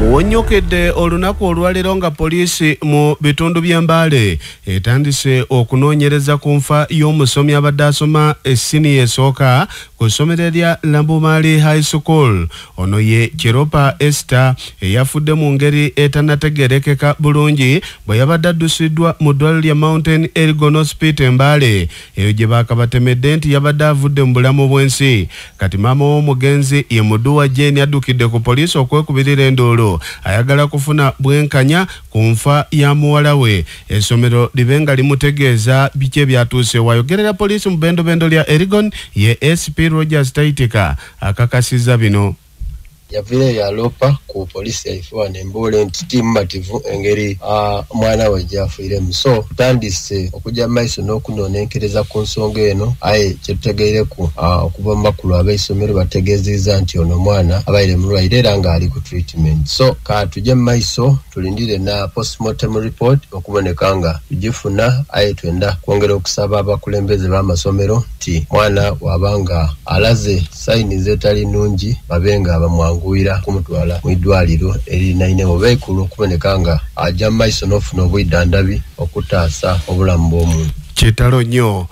Wonyokedde olunaku olwaleero nga poliisi mu bitundu by'Embale etandise okunoonyereza ku nfa y'omusomi abadde asoma essiniya esooka ku ssomero lya Lambumali High School. Ono ye Kiropa Esther eyafudde mu ngeri etannategeerekeka bulungi bwe yabadde addusiddwa mu ddwaliro lya Mountain Elgon Hospital Embale, eyo gye baakabatemedde nti yabadde avudde mu bulamu bw'ensi. Kati maama w'omugenzi ye Muduwa Jane addukidde ku poliisi okwekubirira enduulu ayagala kufuna bwenkanya ku nfa ya muwala we, essomero libe nga limutegeeza biki ebyatuuse. Wayogerera poliisi mu bendobendo lya Elgon ye SP Rogers Taitika akakasizza bino. Yavire ya lopa ku polisi yaifuwa nembole nti timmativu engeri mwana we gyafiiremu. So tutandise okujja maiso n'okunonenkereza ku nsonga eno, aye kyetutegeireku okuva mu makulu ab'essomero bategeezezza nti ono mwana abaire mulwaire era ng'ali ku treatment. So ka tujje mu maiso tulindire na postmortem report okuboneka nga tugifuna, aye twenda kwongera okusaba abakulembeze b'amasomero nti mwana wabanga alaze sayini zeetali nnungi babe nga bamwanguira kumutwala mu ddwaliro erinaine mu beekulu okuboneka nga ajja mu maiso n'ofuna obwiddandabi okutaasa obulamu bw'omuntu. Kitalo nnyo.